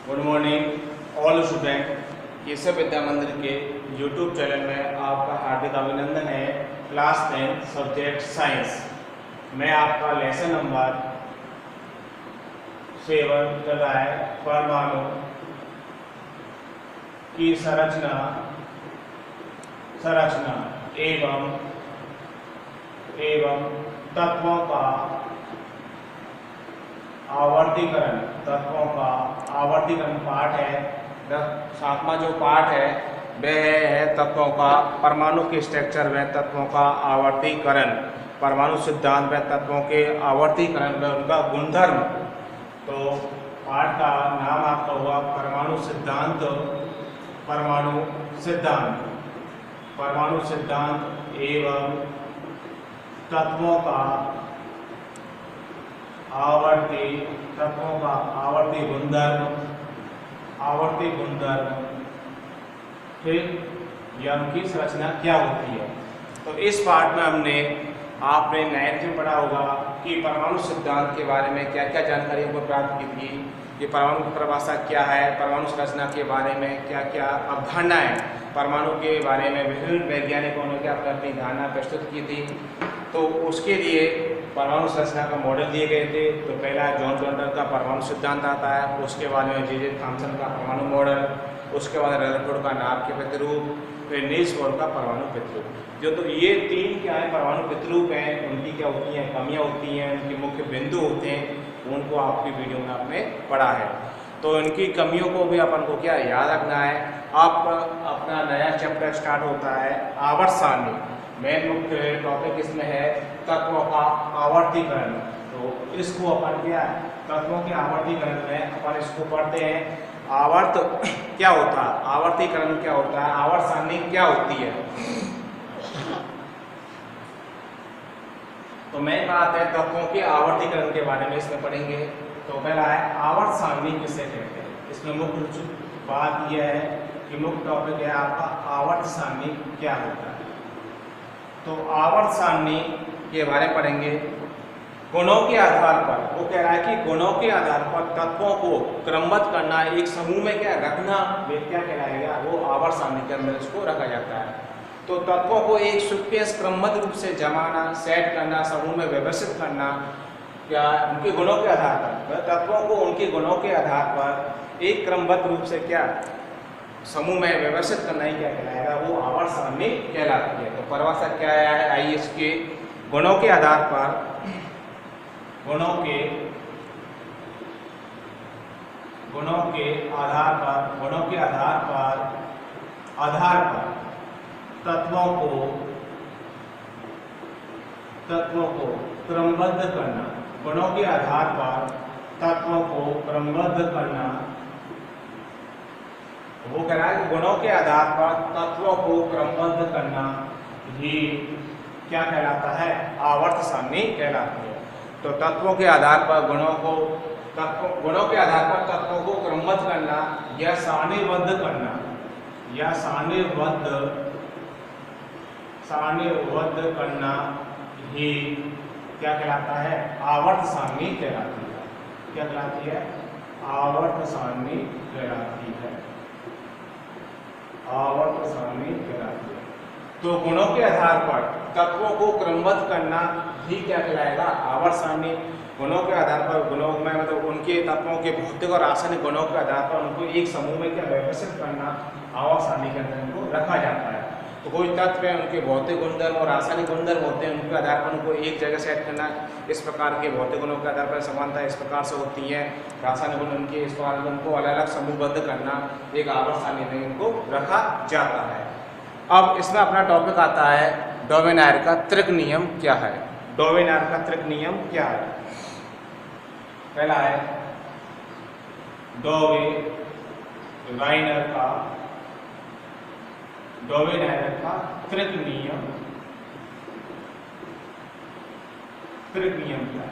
Good morning all student. Keshav Vidya Mandir के YouTube channel में आपका हार्दिक अभिनंदन है। क्लास 10 सब्जेक्ट साइंस में आपका लेसन नंबर 7 चल रहा है। परमाणु की संरचना एवं तत्वों का आवर्तीकरण पाठ है। 7वां जो पाठ है वह है तत्वों का, परमाणु के स्ट्रक्चर व तत्वों का आवर्तीकरण, परमाणु सिद्धांत व तत्वों के आवर्तीकरण व उनका गुणधर्म। तो पाठ का नाम आपका हुआ परमाणु सिद्धांत एवं तत्वों का आवर्ती गुणधर्म, फिर यम की संरचना क्या होती है। तो इस पाठ में आपने 9th में पढ़ा होगा कि परमाणु सिद्धांत के बारे में क्या क्या जानकारियों को प्राप्त की थी, कि परमाणु की परिभाषा क्या है, परमाणु संरचना के बारे में क्या क्या अवधारणाएं, परमाणु के बारे में विभिन्न वैज्ञानिकों ने क्या अपनी धारणा प्रस्तुत की थी। तो उसके लिए परमाणु संरचना का मॉडल दिए गए थे। तो पहला जॉन डॉल्टन का परमाणु सिद्धांत आता है, उसके बाद में जे थॉमसन का परमाणु मॉडल, उसके बाद रदरफोर्ड का नाभिक के प्रतिरूप, फिर नील्स बोर का परमाणु प्रतिरूप। तो ये 3 क्या है परमाणु प्रतिरूप हैं, उनकी क्या होती हैं कमियां होती हैं, उनके मुख्य बिंदु होते हैं, उनको आपकी वीडियो में आपने पढ़ा है। तो इनकी कमियों को भी अपन को क्या याद रखना है। आप अपना नया चैप्टर स्टार्ट होता है आवर्त सारणी। मेन मुख्य टॉपिक इसमें है तत्वों का आवर्तीकरण। तो इसको अपन क्या तत्वों के आवर्तीकरण में अपन इसको पढ़ते हैं। आवर्त क्या होता है, आवर्तीकरण क्या होता है, आवर्त सारणी क्या होती है। तो मेन बात है तत्वों के आवर्तीकरण के बारे में इसमें पढ़ेंगे। तो पहला है आवर्त सारणी किसे कहते हैं। इसमें मुख्य बात यह है कि मुख्य टॉपिक है आपका आवर्त सारणी क्या होता है। तो आवर्त सारणी के बारे में पढ़ेंगे। गुणों के आधार पर वो कह रहा है कि गुणों के आधार पर तत्वों को क्रमबद्ध करना, एक समूह में क्या रखना, वे क्या कहलाएगा, वो आवर्त सारणी के अंदर इसको रखा जाता है। तो तत्वों को एक सुकेश क्रमबद्ध रूप से जमाना, सेट करना, समूह में व्यवस्थित करना, क्या उनके गुणों के आधार पर, तत्वों को उनके गुणों के आधार पर एक क्रमबद्ध रूप से क्या समूह में व्यवस्थित करना ही क्या कहलाएगा, वो आवर्त सारणी कहलाती है। तो परिभाषा क्या है, आइए इसके गुणों के आधार पर तत्वों को क्रमबद्ध करना, गुणों के आधार पर तत्वों को क्रमबद्ध करना। वो कह रहा है कि गुणों के आधार पर तत्वों को क्रमबद्ध करना ही क्या कहलाता है, आवर्त सारणी कहलाती है। तो तत्वों के आधार पर गुणों के आधार पर तत्वों को क्रमबद्ध करना या सारणीबद्ध करना, या सारणीबद्ध करना ही क्या कहलाता है, आवर्त सारणी कहलाती है। क्या कहलाती है, आवर्त सारणी कहलाती है। आवर्त सारणी कहलाती है। तो गुणों के आधार पर तत्वों को क्रमबद्ध करना ही क्या कहलाएगा, आवर्त सारणी। गुणों के आधार पर, गुणों में मतलब उनके तत्वों के भौतिक और रासायनिक गुणों के आधार पर उनको एक समूह में क्या व्यवस्थित करना, आवर्त सारणी के अंदर उनको रखा जाता है। तो कोई तत्व है, उनके भौतिक गुणधर्म और रासायनिक गुणधर्म होते हैं, उनके आधार पर उनको एक जगह सेट करना। इस प्रकार के भौतिक गुणों के आधार पर समानता इस प्रकार से होती है, रासायनिक गुण उनके इस प्रकार उनको अलग अलग समूहबद्ध करना एक आवर्त सारणी में इनको रखा जाता है। अब इसमें अपना टॉपिक आता है डोवेनायर का त्रिक नियम क्या है। डोवेनायर का त्रिक नियम क्या है। पहला है डोवेनायर का त्रिक नियम क्या है।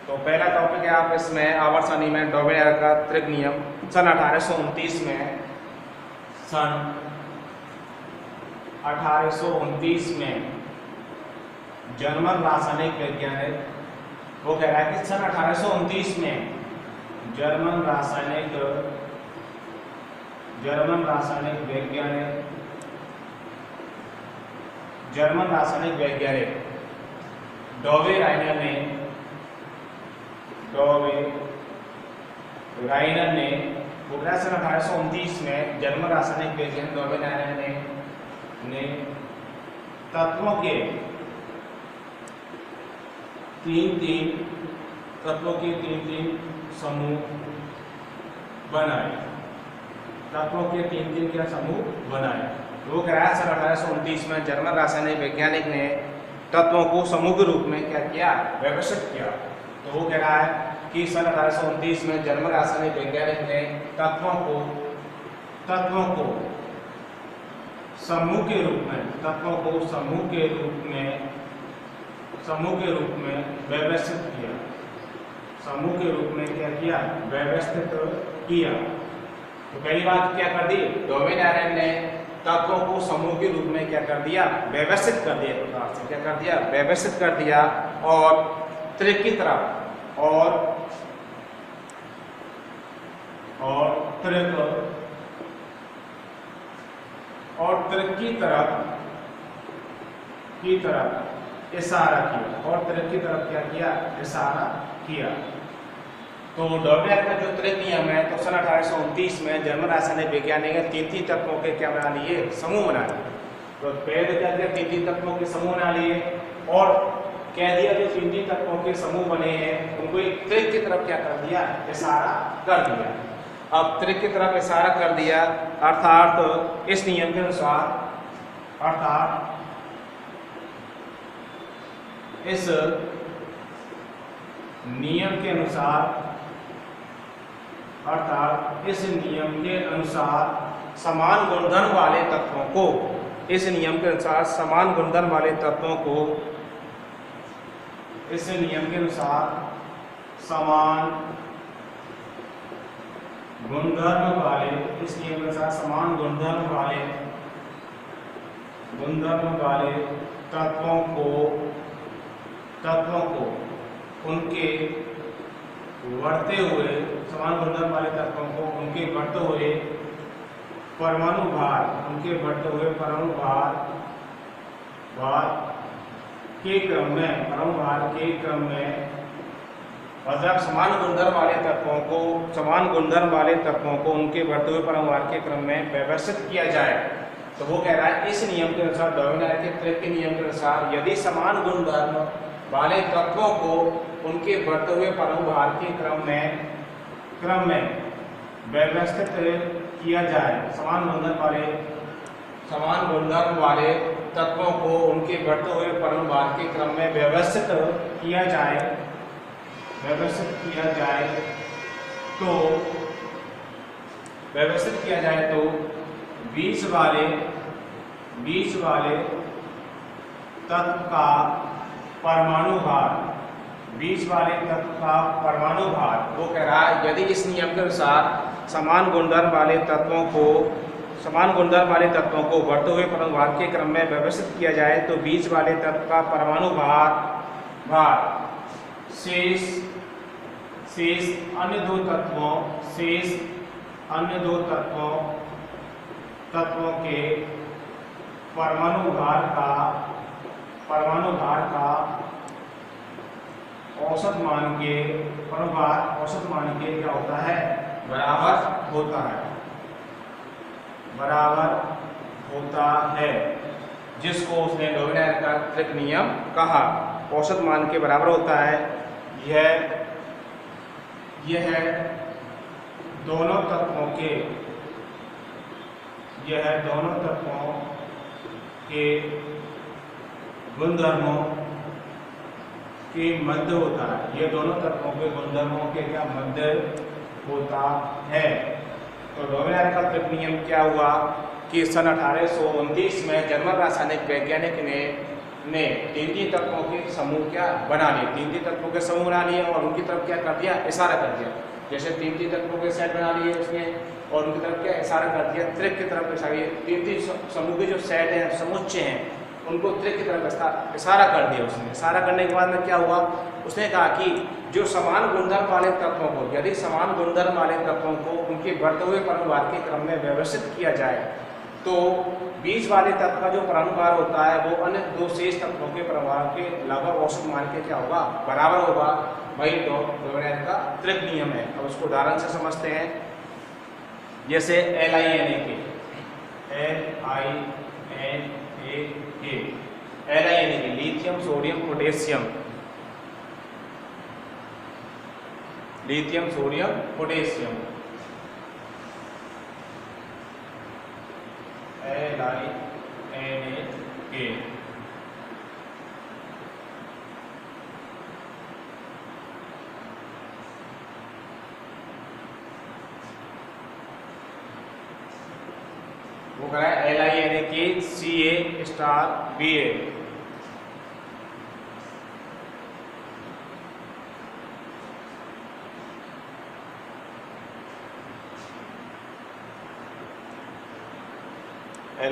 तो पहला टॉपिक है आप इसमें आवर्त सारणी में डोवेनायर का त्रिक नियम। सन 1829 में जर्मन रासायनिक वैज्ञानिक वो कह रहा है कि सन 1829 में जर्मन रासायनिक वैज्ञानिक डॉवे राइनर ने 1829 में जर्मन रासायनिक वैज्ञानिक डॉवे राइनर ने तत्वों के तीन समूह बनाए। तत्वों के तीन क्या समूह बनाए। वो कह रहा है सन 1829 में जर्मन रासायनिक वैज्ञानिक ने तत्वों को समूह के रूप में क्या किया, व्यवस्थित किया। तो वो कह रहा है कि सन 1829 में जर्मन रासायनिक वैज्ञानिक ने तत्वों को समूह के रूप में व्यवस्थित किया। समूह के रूप में क्या किया, व्यवस्थित किया। तो पहली बात क्या कर दी, डॉवे राइनर ने तत्वों को समूह के रूप में क्या कर दिया, व्यवस्थित कर दिया। प्रकार से क्या कर दिया, व्यवस्थित कर दिया। और त्रिक की तरफ त्रिक की तरफ इशारा किया। और त्रिक की तरफ क्या किया, इशारा किया। तो डॉवे का जो त्रिक नियम है, तो सन 1829 में जर्मन रासायनिक वैज्ञानिक ने तीन तत्वों के क्या बना लिए, समूह बना लिए। तो पहले क्या किया, तीन तत्वों के समूह बना लिए और कह दिया जो तीन तत्वों के समूह बने हैं उनको एक त्रिक की तरफ क्या कर दिया, इशारा कर दिया। अब त्रिक की तरफ इशारा कर दिया अर्थात इस नियम के अनुसार, इस नियम के अनुसार समान गुणधर्म वाले तत्वों को, इस नियम के अनुसार समान गुणधर्म वाले तत्वों को, इस नियम के अनुसार समान गुणधर्म वाले तत्वों को उनके बढ़ते हुए, समान गुणधर्म वाले तत्वों को उनके बढ़ते हुए परमाणु भार के क्रम में मतलब समान गुणधर्म वाले तत्वों को उनके बढ़ते हुए परमाणु भार के क्रम में व्यवस्थित किया जाए। तो वो कह रहा है इस नियम के अनुसार, डॉवे राइनर के त्रिक के नियम के अनुसार, यदि समान गुणधर्म वाले तत्वों को उनके बढ़ते हुए परमाणु भार के क्रम में व्यवस्थित किया जाए, समान गुणधर्म वाले तत्वों को उनके बढ़ते हुए परमाणु भार के क्रम में व्यवस्थित किया जाए तो बीच वाले तत्व का परमाणु भार, वो कह रहा है यदि इस नियम के अनुसार समान गुणधर्म वाले तत्वों को बढ़ते हुए परमाणु भार के क्रम में व्यवस्थित किया जाए तो बीच वाले तत्व का परमाणु भार शेष अन्य दो तत्वों के परमाणु भार का औसत मान के क्या होता है, बराबर होता है, जिसको उसने डॉवे राइनर का त्रिक नियम कहा। औसत मान के बराबर होता है। यह दोनों तत्वों के गुणधर्मों के मध्य होता है। यह दोनों तत्वों के गुणधर्मों के क्या मध्य होता है। तो डॉवे राइनर का त्रिक नियम क्या हुआ कि सन 1829 में जर्मन रासायनिक वैज्ञानिक ने तीन तत्वों के समूह क्या बना लिए, तीन तत्वों के समूह बना लिए और उनकी तरफ क्या कर दिया, इशारा कर दिया। जैसे तीन तत्वों के सेट बना लिए उसने और उनकी तरफ क्या इशारा कर दिया, त्रिक की तरफ इशारा। तीन समूह के जो सेट हैं, समुच्चय हैं, उनको त्रिक की तरफ इशारा कर दिया उसने। इशारा करने के बाद में क्या हुआ, उसने कहा कि जो समान गुणधर्म वाले तत्वों को, यदि समान गुणधर्म वाले तत्वों को उनके बढ़ते हुए परमाणु के क्रम में व्यवस्थित किया जाए तो बीच वाले तत्व का जो परमाणु होता है वो अन्य दो शेष तत्वों के परमाणु के लगभग औसत मान के क्या होगा, बराबर होगा। वही डोवेनेयर का त्रिक नियम है। अब उसको उदाहरण से समझते हैं। जैसे LiNA lithium sodium potassium, lithium sodium potassium, LiNA। वो कह रहा है LiNA Ca star Ba।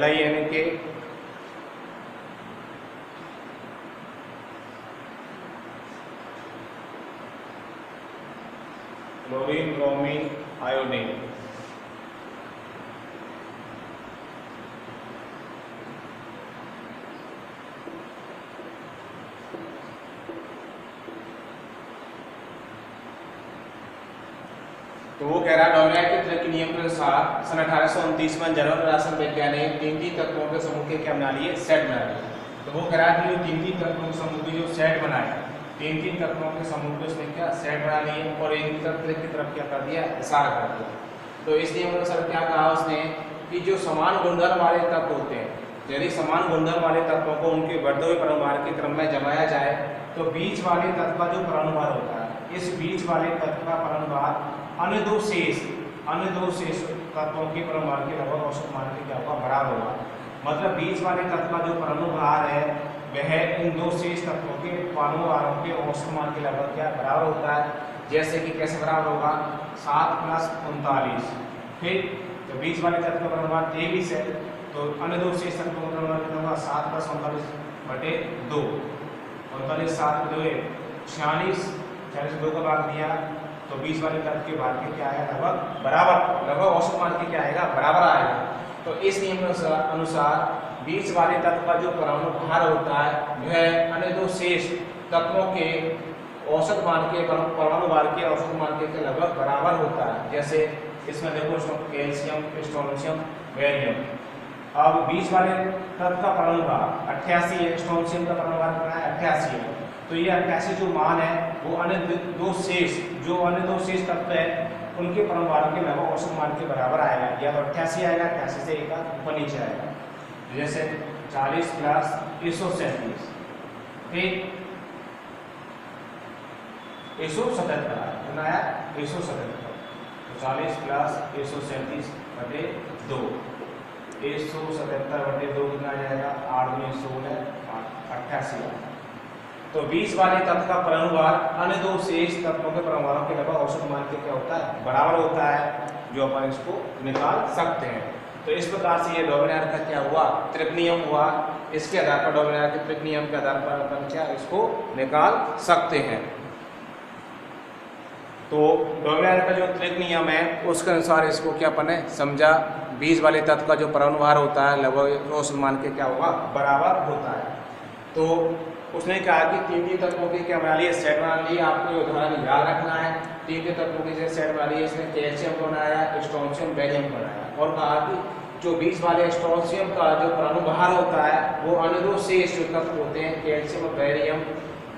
LiNA chlorine bromine iodine. तो वो कह रहा है डोवेनेयर के त्रिक नियम के अनुसार सन 1829 में जर्मन रासायन वैज्ञानिक तीन तत्वों के समूह के क्या बना लिए, सेट बना लिए। तो वो कह रहा है कि तीन तत्वों के समूह के जो सेट बनाए, तीन तत्वों के समूह के उसने क्या सेट बना लिए और एक त्रिक की तरफ क्या कर दिया, इशारा कर दिया। तो इस नियम के अनुसार क्या कहा उसने कि जो समान गुणधर्म वाले तत्व होते हैं, यदि समान गुणधर्म वाले तत्वों को उनके बढ़ते हुए परमाणु के क्रम में जमाया जाए तो बीच वाले तत्व का जो परमाणु होता है, इस बीच वाले तत्व का परमाणु अन्य दो शेष तत्वों के परमाणु के लगभग औसत मान के क्या होगा, बराबर होगा। मतलब बीच वाले तत्व का जो परमाणु भार है वह इन दो शेष तत्वों के परमाणु के औसत मान के लगभग क्या बराबर होता है। जैसे कि कैसे बराबर होगा, 7 + 39। फिर तो बीच वाले तत्व का परमाणु 23 है तो अन्य दो शेष तत्वों का परमाणु कितना होगा, 7 + 39/2। 39 7 2 46, 46 2 का भाग दिया तो बीच वाले तत्व के भाग के क्या आएगा, लगभग बराबर, लगभग औसत मान के क्या आएगा, बराबर आएगा। तो इस नियम के अनुसार बीच वाले तत्व का जो परमाणु भार होता है वह अन्य दो शेष तत्वों के औसत मान के परमाणु भार के औसत मान के लगभग बराबर होता है। जैसे इसमें देखो कैल्शियम, स्ट्रोंशियम, बेरियम। अब बीच वाले तत्व का परमाणु भार 88 है, स्ट्रोंशियम का परमाणु भार कितना है, 88 है। तो ये 88 जो मान है वो अन्य दो शेष तत्व है उनके परमाणु के लगभग औसत मान के बराबर आएगा। या तो 88 आएगा, 88 से एक ऊपर नीचे आएगा। जैसे 40 + 137, फिर 177 कितना आया, 177। तो 40 + 137/2, 177/2 कितना आ जाएगा, 8 × 16 88। तो बीच वाले तत्व का परमाणु भार अन्य दो शेष तत्वों के परमाणु के लगभग औसत मान के क्या होता है, बराबर होता है, जो अपन इसको निकाल सकते हैं। तो इस प्रकार से ये डोवेनेयर का क्या हुआ, त्रिक नियम हुआ। इसके आधार पर डोवेनेयर के त्रिक नियम के आधार पर अपन क्या इसको निकाल सकते हैं। तो डोवेनेयर का जो त्रिक नियम है उसके अनुसार इसको क्या अपन ने समझा, बीच वाले तत्व का जो परमाणु भार होता है लगभग औसत मान के क्या होगा, बराबर होता है। तो उसने कहा कि तीन तत्वों के क्या बना लिए, सेट बना लिए। आपको उदाहरण याद रखना है, तीन तत्वों के जैसे सेट बना लिए। इसने कैल्शियम को बनाया, स्ट्रोंशियम, बेरियम को बनाया और कहा कि जो बीच वाले स्ट्रोंशियम का जो परमाणु भार होता है वो अन्य दो शेष जो तत्व होते हैं कैल्शियम और बेरियम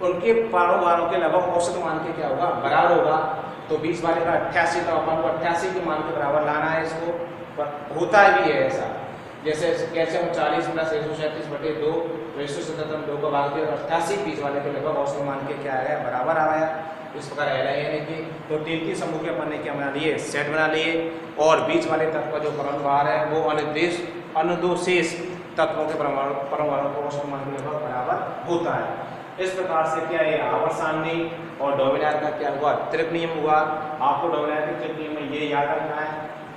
उनके परमाणु भारों के लगभग औसत मान के क्या होगा, बराबर होगा। तो बीच वाले का 88 था, अपन को 88 के मान के बराबर लाना है। इसको होता भी है ऐसा, जैसे कैल्शियम 40 + 137/2, 177 का भाग दिया 88 बीच वाले के लगभग औसत मान के क्या आया, बराबर आया। इस प्रकार LiNA की तो तीन समूह के अपन ने क्या बना लिए, सेट बना लिए। और बीच वाले तत्व का जो परमाणु भार है वो अन्य दो शेष तत्वों के परमाणु को औसत मान के लगभग बराबर होता है। इस प्रकार से क्या है, आवर्त सारणी और डोवेनेयर का क्या हुआ, त्रिक नियम हुआ। आपको डोवेनेयर के त्रिक नियम में ये याद रखना है,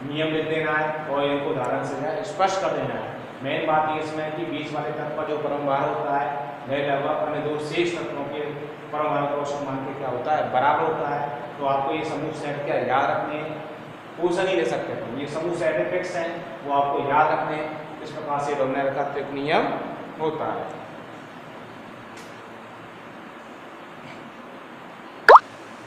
नियम लिख देना है और इनको उदाहरण से स्पष्ट कर देना है। मेन बात ये इसमें है कि बीच वाले तत्व का जो परमभार होता है वह लगभग अन्य दो शेष तत्वों के परमाणु क्रॉस मान के क्या होता है, बराबर होता है। तो आपको ये समूह सेट क्या याद रखने हैं, पूछा नहीं ले सकते। तो ये समूह सेट फिक्स हैं, वो आपको याद रखने हैं। इस प्रकार से डोमिनेटर का नियम होता है।